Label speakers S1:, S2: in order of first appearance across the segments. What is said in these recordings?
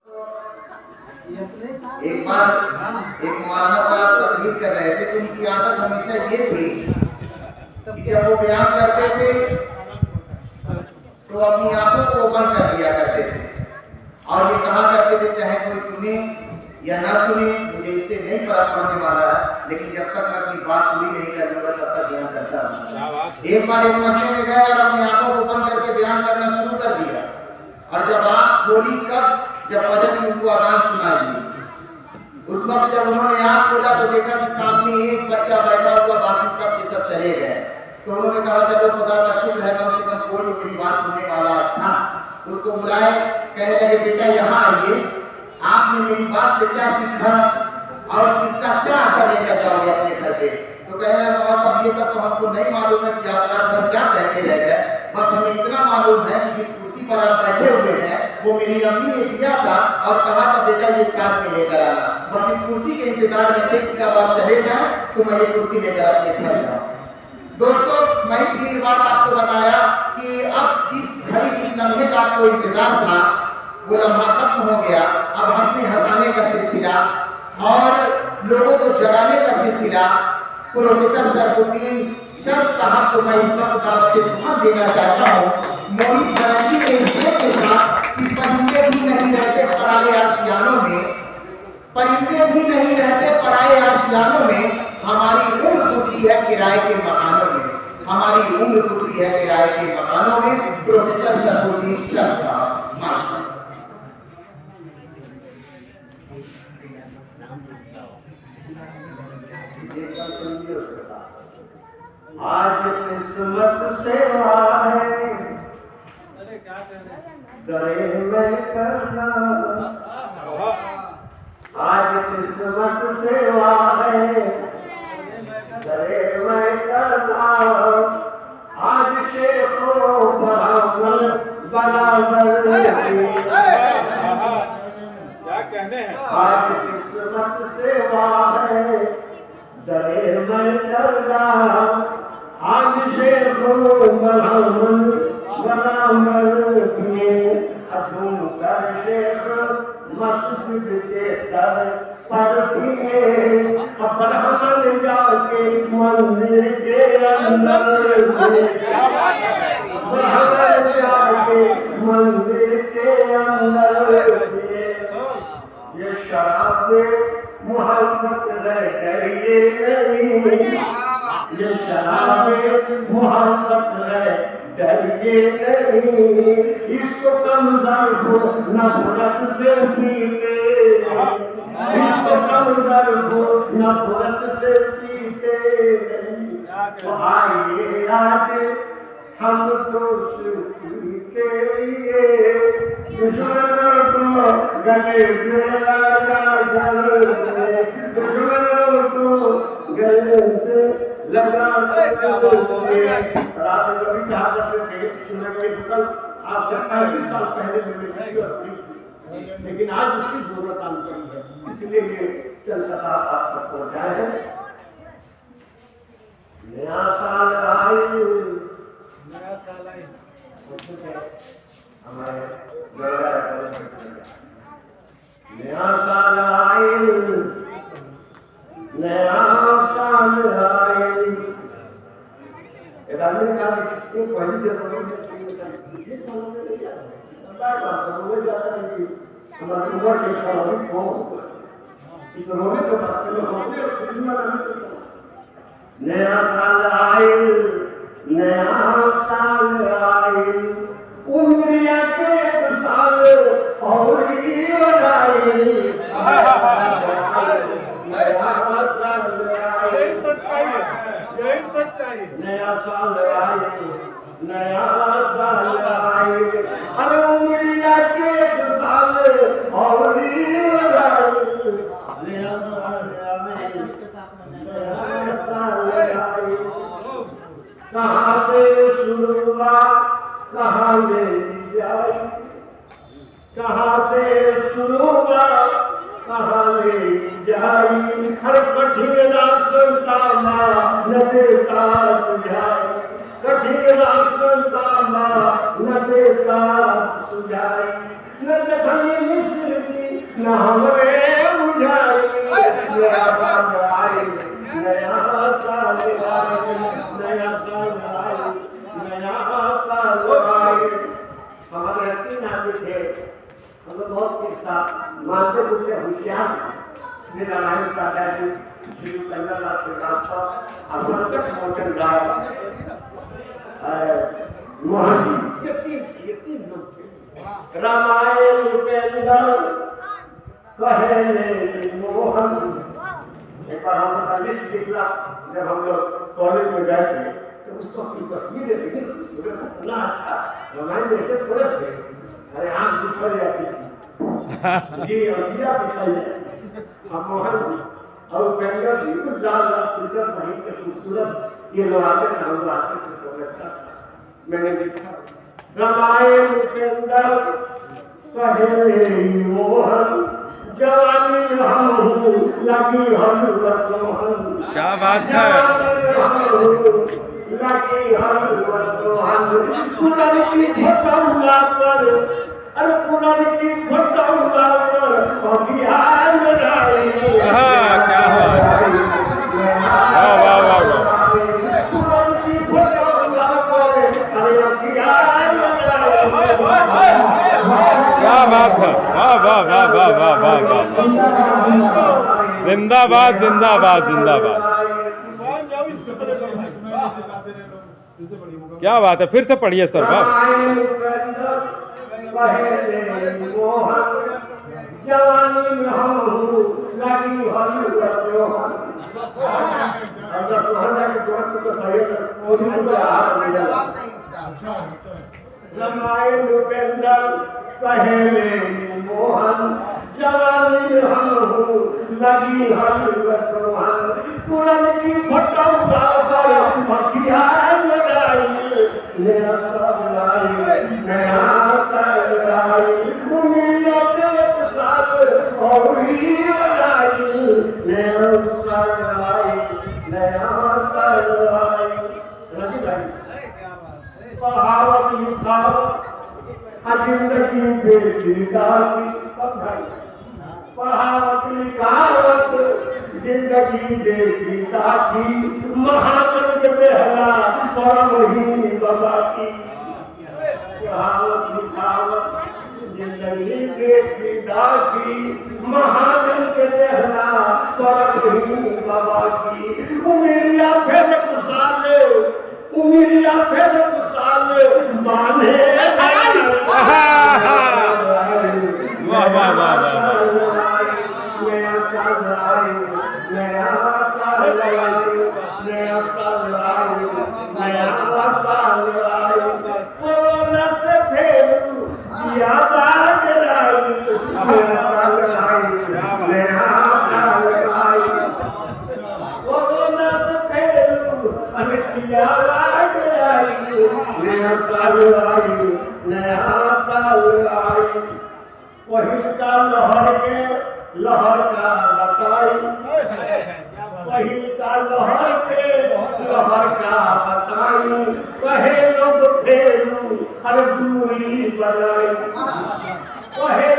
S1: एक बार एक मौलाना साहब तकरीर कर रहे थे तो उनकी आदत हमेशा ये थी कि जब वो बयान करते थे तो अपनी आंखों को ओपन कर लिया करते थे और ये कहा करते थे चाहे कोई सुने या ना सुने मुझे इससे नहीं फर्क पड़ने वाला है, लेकिन जब तक मैं अपनी बात पूरी नहीं कर लूंगा तब तक बयान करता रहूंगा। एक बार एक मस्जिद में गए और अपनी आंखों को बंद करके बयान करना शुरू कर दिया और जब आंख खोली कब जब फजर की उनको अजान सुनाई दी। उस वक्त जब उन्होंने आंख खोला तो देखा कि सामने एक बच्चा बैठा हुआ, बाकी सब के सब चले गए। तो उन्होंने कहा चलो खुदा का शुक्र है कम से कम कोई तो मेरी बात सुनने वाला था। उसको बुलाए, कहने लगे बेटा यहाँ आइए, आपने मेरी बात से क्या सीखा और इसका क्या असर लेकर जाओगे अपने घर पे। तो कहने लगा साहब ये सब तो हमको नहीं मालूम है कि आप रात भर क्या कहते रह गए, बस हमें इतना मालूम है कि जिस कुर्सी पर आप बैठे हुए हैं वो मेरी अम्मी ने दिया था और कहा था बेटा ये साथ में लेकर आना, बस इस कुर्सी के इंतजार में थे कि जब आप चले जाएं तो मैं ये कुर्सी लेकर अपने घर जाऊं। दोस्तों मैं इसलिए ये बात आपको बताया कि अब जिस घड़ी जिस लम्हे का आपको इंतजार था वो लम्हा खत्म हो गया। अब हंसने हंसाने का सिलसिला और लोगों को जगाने का सिलसिला प्रोफेसर शरफुद्दीन शर्फ साहब को मैं इस वक्त दावत सुबह देना चाहता हूँ। मोनिस बनर्जी ने इस शेर के साथ कि परिंदे भी नहीं रहते पराए आशियानों में, परिंदे भी नहीं रहते पराए आशियानों में, हमारी उम्र गुजरी है किराए के मकानों में, हमारी उम्र गुजरी है किराए के मकानों में। प्रोफेसर शरफुद्दीन शर्फ साहब।
S2: आज किस्मत से है दरे में करना, आज किस्मत से है दरे में करना, आज शेखों बराबर बराबर क्या कहने हैं। आज किस्मत से है दरे में करना, आज शेखों बराबर बराबर किए अधूम कर शेख मस्जिद के दर पर किए, पर हम जाके मंदिर के अंदर जाके मंदिर के अंदर ये शराब मोहब्बत है डरिए नहीं, ये शराब मोहब्बत है डरिए नहीं, इसको कम ज़र्फ़ नफ़रत से पीते, इसको कम ज़र्फ़ नफ़रत से पीते नहीं। तो आइए आज हम दोस्ती के लिए दुश्मनों को गले से लगा कर, दुश्मनों को गले से लगा कर। रात में कभी कहा करते थे सुनने में कल आज से 35 साल पहले मैंने थी, लेकिन आज उसकी जरूरत आनी पड़ी है, इसलिए ये चंद आप तक पहुँचाए हैं। नया साल आए, नया साल आए हमारे नया साल आए, नया साल आए। एक आदमी ने कहा कि पहली जनवरी से हमारे उम्र के 120 कौन इस रोने को बच्चे में होने नया साल आए, नया साल आए, उम्र के 1 साल और यही सच्चाई है। नया साल आए, नया साल आए, अरे उम्र के 1 साल और नया साल आए, कहाँ से शुरू हुआ कहाँ ले जाए, कहाँ से शुरू हुआ कहाँ ले जाए, हर कठिन रास्ता न देता सुझाए, कठिन रास्ता न देता सुझाए, न कठिन मिस्र की हमरे बुझाई नया साल आए नया साल आए नया साल आए नया साल आए। हमारे तीन आदमी थे, हम लोग बहुत किस्सा मानते कुछ होशियार श्री नारायण दादाजी श्री कन्हैयालाल श्रीवास्तव असंतक मोचन राय मोहन जी, ये तीन लोग थे। रामायण उपेंद्र कहने मोहन। एक बार हम लोग लिस्ट निकला, जब हम लोग कॉलेज में गए थे तो उसको की तस्वीरें देखी, इतना अच्छा रामायण में ऐसे थोड़े थे, अरे आँख बिछड़ जाती थी जी, और दिया बिछड़ जाती। अब मोहन और उपेंद्र जी कुछ लाल लाल सुंदर वहीं के खूबसूरत ये लोग आते थे, हम लोग आते थे तो लगता था। मैंने देखा रामायण उपेंद्र कहने मोहन जवानी में हम लगी हम रसोहन।
S3: क्या बात है,
S2: लगी हम रसोहन। पुरान की फोटोला पर, अरे पुरान की फोटोला पर अभियान बनाई।
S3: हाँ क्या बात, वाह वाह वाह वाह,
S2: पुरान की फोटोला पर अरे अभियान बनाई।
S3: क्या बात है, वाह वाह वाह वाह वाह वाह वाह, जिंदाबाद जिंदाबाद जिंदाबाद। क्या बात है, फिर से पढ़िए सर बाब।
S2: जवानी में हम लगी हम रसोहन। रामायण उपेंद्र कहने मोहन जवानी में हम लगी हम रसोहन। पुरान की फोटोला पर हथियार लगाई नया साल आए नया साल आए। दुनिया के साल और ही बनाई नया साल आए नया साल आए। राजी भाई कहावत लिखावत जिंदगी बेटी दाती, कहावत लिखावत जिंदगी बेटी दाती। महानंद बेहला परम ही बाबा की। कहावत लिखावत जिंदगी बेटी दाती। महानंद बेहला परम ही बाबा की। उमिरिया फिर साले उमिरिया फिर साले माने।
S3: वाह वाह वाह वाह,
S2: नया साल आए नया साल आए नया साल आए नया साल आए। कोरोना से फिर जिया बात आई नया साल आए नया साल आए। कोरोना से फिर जिया बात आई नया साल आए नया साल आए। पहिल का लहर के लहर का बताई। पहिल का लहर के लहर का बताई। कहे लोग फेरू हर दूरी बनाई। कहे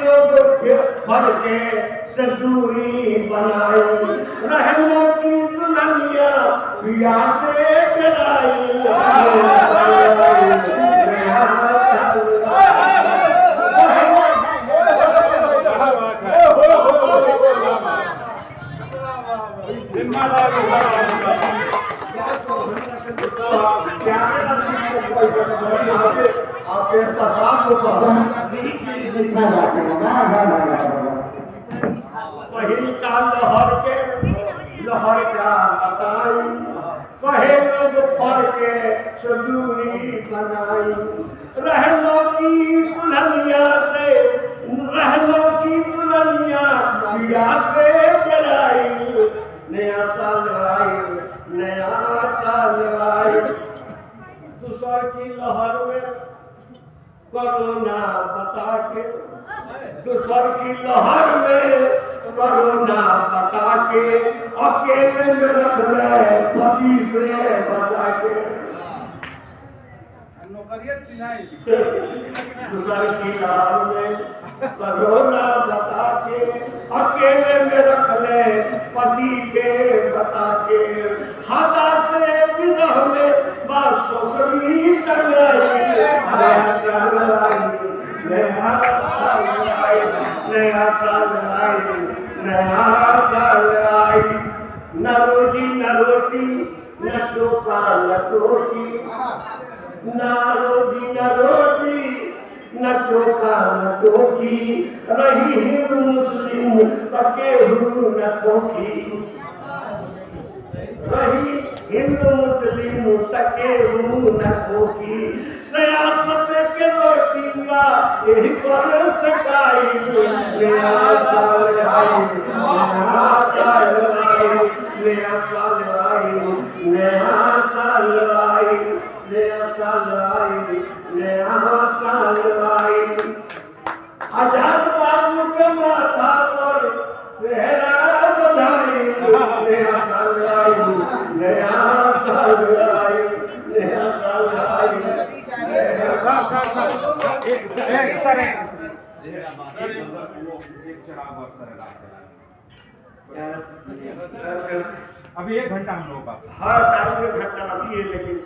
S2: लोग फर के से दूरी बनाई। रहने की दुल्हनिया पिया से डराई। पहिल का लहर का बताई। कहे लोग फर के से दूरी बनाई। रहनों की दुल्हनिया पिया से जराई। नया साल आए नया साल आए। दूसर की लहर में कोरोना बता के। दूसर की लहर में कोरोना बता के। अकेले में रख ले पति से बचा के। दूसरी किलार में करोना बता के अकेले में रख ले पति के बता के हाथा से विरह में बस सोसरी टंगाई नया साल आई नया साल आई नया साल आई नया साल आई न रोजी न रोटी न टोका न टोकी न रोजी न रोटी न टोका न टोकी रही हिंदू मुस्लिम तके हूँ न खोखी रही हिंदू मुस्लिम तके हूँ न खोखी सियासत के रोटी का यही पर सकाई नया साल आई नया साल आई नया साल आई नया साल आई नया साल आई नया साल आई आजाद बाबू के माथा पर सेहरा बधाई नया साल आई नया साल आई नया साल आई
S3: अभी 1 घंटा हम लोग पास
S2: हर टाइम 1 घंटा अभी है लेकिन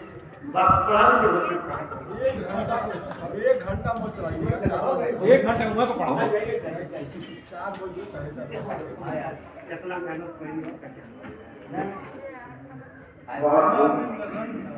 S2: पढ़ाने के वक्त
S4: अभी 1 घंटा मत चलाइए
S3: 1 घंटा हुआ तो पढ़ाओ
S4: 4 बजे
S2: इतना मेहनत करेंगे
S1: बहुत